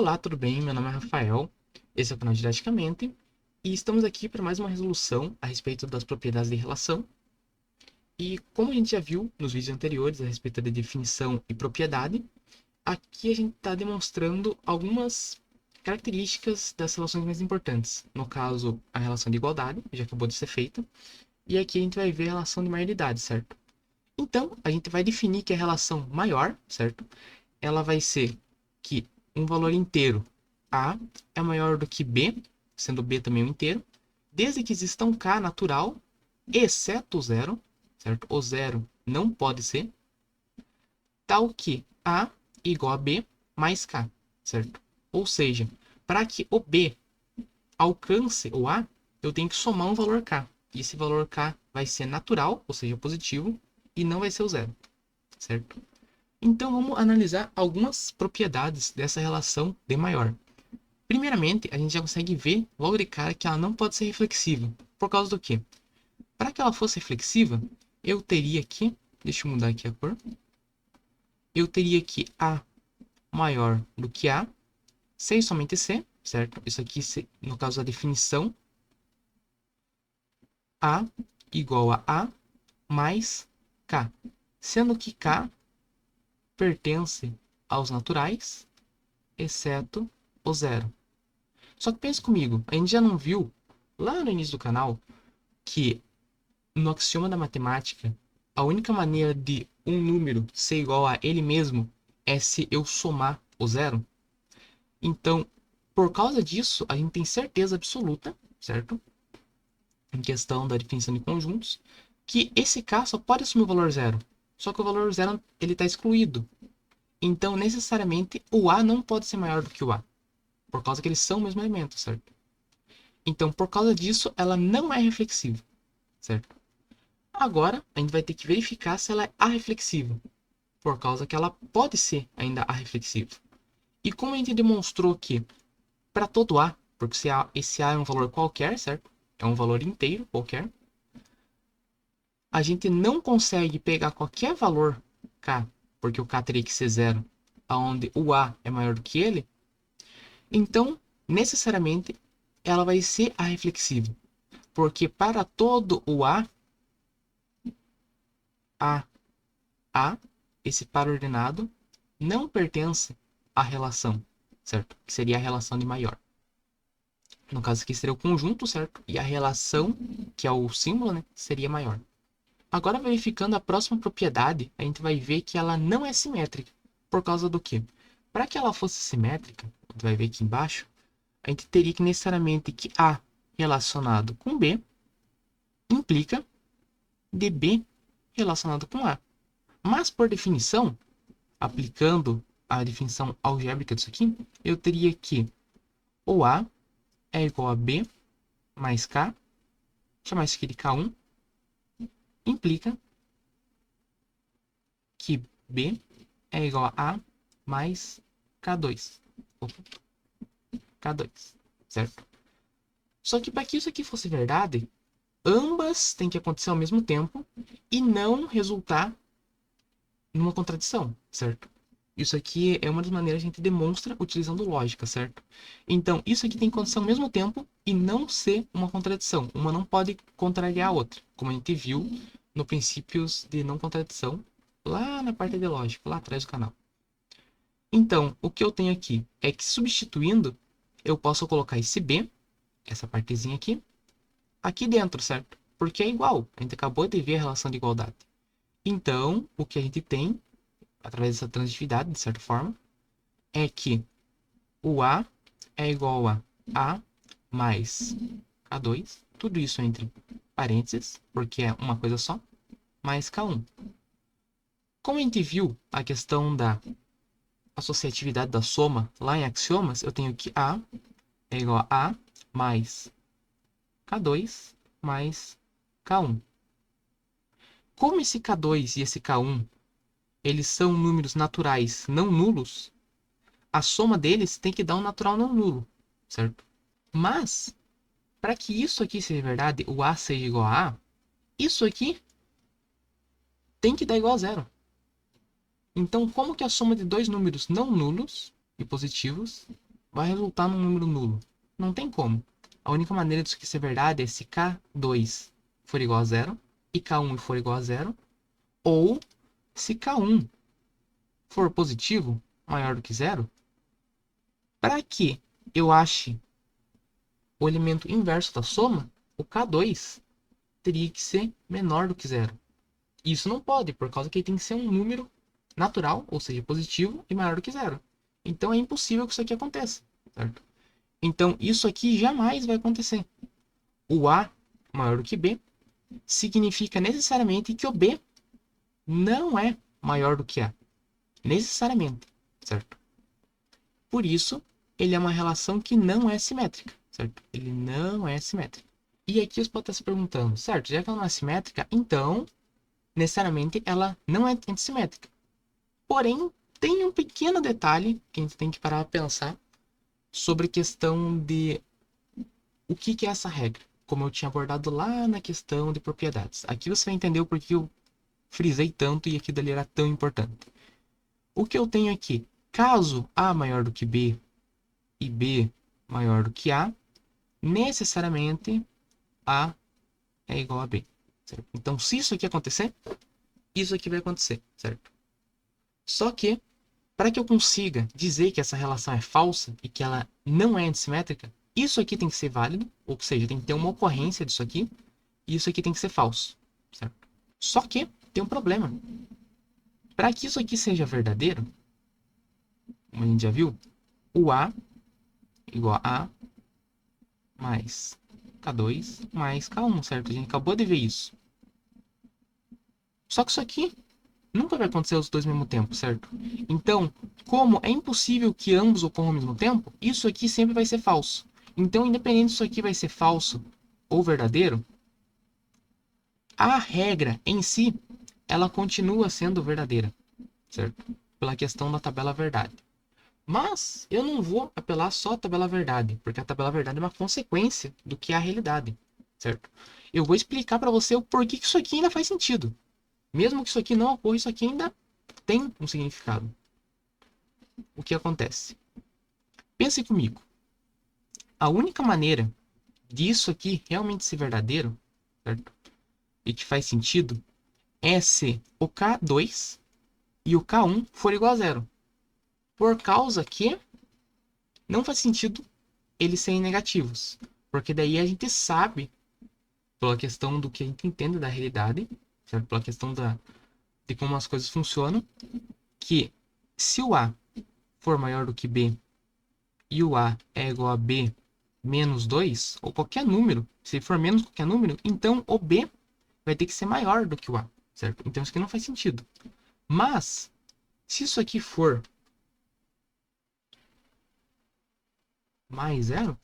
Olá, tudo bem? Meu nome é Rafael, esse é o canal Didaticamente, e estamos aqui para mais uma resolução a respeito das propriedades de relação. E como a gente já viu nos vídeos anteriores a respeito da definição e propriedade, aqui a gente está demonstrando algumas características das relações mais importantes. No caso, a relação de igualdade, já acabou de ser feita, e aqui a gente vai ver a relação de maioridade, certo? Então, a gente vai definir que a relação maior, certo? Ela vai ser que um valor inteiro A é maior do que B, sendo B também um inteiro, desde que exista um K natural, exceto o zero, certo? O zero não pode ser, tal que A igual a B mais K, certo? Ou seja, para que o B alcance o A, eu tenho que somar um valor K. E esse valor K vai ser natural, ou seja, positivo, e não vai ser o zero, certo? Então vamos analisar algumas propriedades dessa relação de maior. Primeiramente, a gente já consegue ver logo de cara que ela não pode ser reflexiva. Por causa do quê? Para que ela fosse reflexiva, eu teria que, deixa eu mudar aqui a cor, eu teria que A maior do que A, C e somente C, certo? Isso aqui, no caso da definição, A igual a A mais K, sendo que K pertence aos naturais, exceto o zero. Só que pense comigo, a gente já não viu lá no início do canal que no axioma da matemática a única maneira de um número ser igual a ele mesmo é se eu somar o zero? Então, por causa disso, a gente tem certeza absoluta, certo? Em questão da definição de conjuntos, que esse K só pode assumir o valor zero. Só que o valor zero ele está excluído. Então, necessariamente, o A não pode ser maior do que o A. Por causa que eles são o mesmo elemento, certo? Então, por causa disso, ela não é reflexiva, certo? Agora, a gente vai ter que verificar se ela é arreflexiva, por causa que ela pode ser ainda arreflexiva. E como a gente demonstrou que para todo A, porque se esse A é um valor qualquer, certo? É um valor inteiro qualquer, a gente não consegue pegar qualquer valor K, porque o K teria que ser zero, onde o A é maior do que ele, então, necessariamente, ela vai ser arreflexiva. Porque para todo o A, A, esse par ordenado, não pertence à relação, certo? Que seria a relação de maior. No caso aqui seria o conjunto, certo? E a relação, que é o símbolo, né, seria maior. Agora, verificando a próxima propriedade, a gente vai ver que ela não é simétrica. Por causa do quê? Para que ela fosse simétrica, a gente vai ver aqui embaixo, a gente teria que necessariamente que A relacionado com B implica DB relacionado com A. Mas, por definição, aplicando a definição algébrica disso aqui, eu teria que o A é igual a B mais K, chamar isso aqui de K1, implica que B é igual a mais K2. Opa, K2, certo? Só que para que isso aqui fosse verdade, ambas têm que acontecer ao mesmo tempo e não resultar numa contradição, certo? Isso aqui é uma das maneiras que a gente demonstra utilizando lógica, certo? Então, isso aqui tem que acontecer ao mesmo tempo e não ser uma contradição. Uma não pode contrariar a outra, como a gente viu no princípios de não contradição, lá na parte de lógica, lá atrás do canal. Então, o que eu tenho aqui é que substituindo, eu posso colocar esse B, essa partezinha aqui dentro, certo? Porque é igual, a gente acabou de ver a relação de igualdade. Então, o que a gente tem através dessa transitividade, de certa forma, é que o A é igual a A mais K2, tudo isso entre parênteses, porque é uma coisa só, mais K1. Como a gente viu a questão da associatividade da soma lá em axiomas, eu tenho que A é igual a A mais K2 mais K1. Como esse K2 e esse K1 eles são números naturais não nulos, a soma deles tem que dar um natural não nulo, certo? Mas, para que isso aqui seja verdade, o A seja igual a A, isso aqui tem que dar igual a zero. Então, como que a soma de dois números não nulos e positivos vai resultar num número nulo? Não tem como. A única maneira disso aqui ser verdade é se K2 for igual a zero e K1 for igual a zero, ou se K1 for positivo, maior do que zero, para que eu ache o elemento inverso da soma, o K2 teria que ser menor do que zero. Isso não pode, por causa que ele tem que ser um número natural, ou seja, positivo e maior do que zero. Então é impossível que isso aqui aconteça, certo? Então isso aqui jamais vai acontecer. O A maior do que B significa necessariamente que o B não é maior do que A. Necessariamente, certo? Por isso, ele é uma relação que não é simétrica, certo? Ele não é simétrico. E aqui você pode estar se perguntando, certo? Já que ela não é simétrica, então, necessariamente, ela não é antissimétrica. Porém, tem um pequeno detalhe que a gente tem que parar para pensar sobre a questão de o que é essa regra, como eu tinha abordado lá na questão de propriedades. Aqui você vai entender o porquê eu frisei tanto e aquilo ali era tão importante. O que eu tenho aqui? Caso A maior do que B e B maior do que A, necessariamente A é igual a B. Certo? Então, se isso aqui acontecer, isso aqui vai acontecer, certo? Só que, para que eu consiga dizer que essa relação é falsa e que ela não é antissimétrica, isso aqui tem que ser válido, ou seja, tem que ter uma ocorrência disso aqui, e isso aqui tem que ser falso, certo? Só que tem um problema. Para que isso aqui seja verdadeiro, como a gente já viu, o A igual a mais K2 mais K1, certo? A gente acabou de ver isso. Só que isso aqui nunca vai acontecer os dois ao mesmo tempo, certo? Então, como é impossível que ambos ocorram ao mesmo tempo, isso aqui sempre vai ser falso. Então, independente se isso aqui vai ser falso ou verdadeiro, a regra em si, ela continua sendo verdadeira, certo? Pela questão da tabela verdade. Mas eu não vou apelar só à tabela verdade, porque a tabela verdade é uma consequência do que é a realidade, certo? Eu vou explicar para você o porquê que isso aqui ainda faz sentido. Mesmo que isso aqui não ocorra, isso aqui ainda tem um significado. O que acontece? Pense comigo. A única maneira disso aqui realmente ser verdadeiro, certo? E que faz sentido, é se o K2 e o K1 for igual a zero. Por causa que não faz sentido eles serem negativos. Porque daí a gente sabe, pela questão do que a gente entende da realidade, certo? Pela questão de como as coisas funcionam, que se o A for maior do que B e o A é igual a B menos 2, ou qualquer número, se for menos qualquer número, então o B vai ter que ser maior do que o A, certo? Então isso aqui não faz sentido. Mas, se isso aqui for mais zero,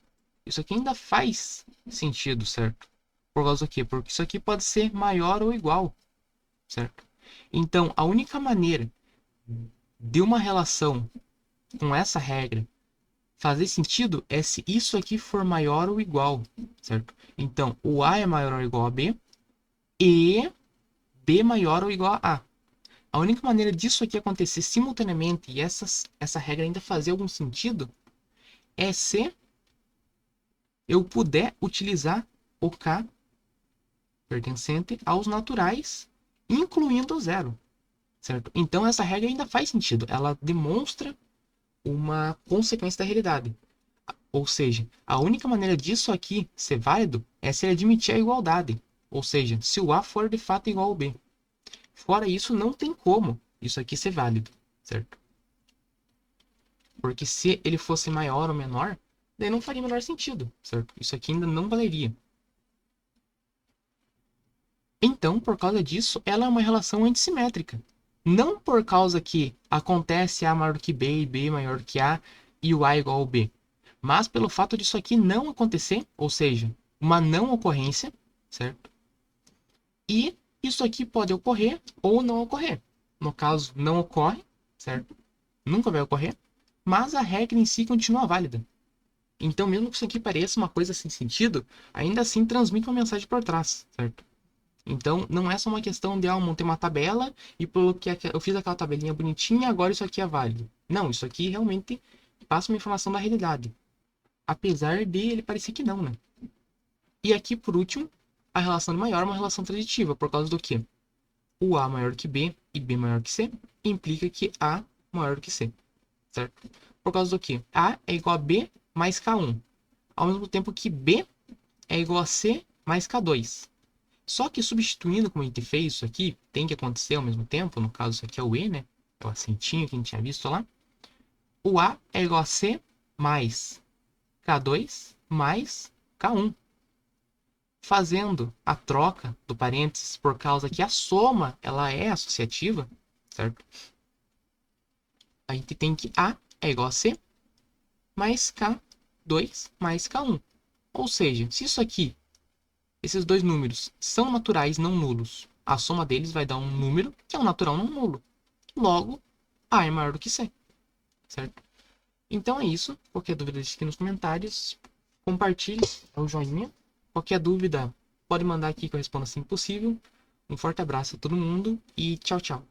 isso aqui ainda faz sentido, certo? Por causa do quê? Porque isso aqui pode ser maior ou igual, certo? Então, a única maneira de uma relação com essa regra fazer sentido é se isso aqui for maior ou igual, certo? Então, o A é maior ou igual a B e B maior ou igual a A. A única maneira disso aqui acontecer simultaneamente e essa regra ainda fazer algum sentido é se eu puder utilizar o K pertencente aos naturais, incluindo o zero, certo? Então essa regra ainda faz sentido, ela demonstra uma consequência da realidade. Ou seja, a única maneira disso aqui ser válido é se ele admitir a igualdade, ou seja, se o A for de fato igual ao B. Fora isso, não tem como isso aqui ser válido, certo? Porque se ele fosse maior ou menor, daí não faria o menor sentido, certo? Isso aqui ainda não valeria. Então, por causa disso, ela é uma relação antissimétrica. Não por causa que acontece A maior do que B e B maior do que A e o A igual ao B, mas pelo fato disso aqui não acontecer, ou seja, uma não ocorrência, certo? E isso aqui pode ocorrer ou não ocorrer. No caso, não ocorre, certo? Nunca vai ocorrer, mas a regra em si continua válida. Então, mesmo que isso aqui pareça uma coisa sem sentido, ainda assim transmite uma mensagem por trás, certo? Então, não é só uma questão de, eu montei uma tabela e pelo que eu fiz aquela tabelinha bonitinha, agora isso aqui é válido. Não, isso aqui realmente passa uma informação da realidade. Apesar de ele parecer que não, né? E aqui, por último, a relação de maior é uma relação transitiva, por causa do quê? O A maior que B e B maior que C implica que A maior que C, certo? Por causa do quê? A é igual a B mais K1, ao mesmo tempo que B é igual a C mais K2. Só que substituindo como a gente fez isso aqui, tem que acontecer ao mesmo tempo, no caso isso aqui é o E, né? É o acentinho que a gente tinha visto lá. O A é igual a C mais K2 mais K1. Fazendo a troca do parênteses por causa que a soma ela é associativa, certo? A gente tem que A é igual a C mais K2 mais K1. Ou seja, se isso aqui, esses dois números são naturais não nulos, a soma deles vai dar um número que é um natural não nulo. Logo, A é maior do que C, certo? Então é isso. Qualquer dúvida deixe aqui nos comentários. Compartilhe, dá o joinha. Qualquer dúvida, pode mandar aqui que eu respondo assim que possível. Um forte abraço a todo mundo e tchau, tchau.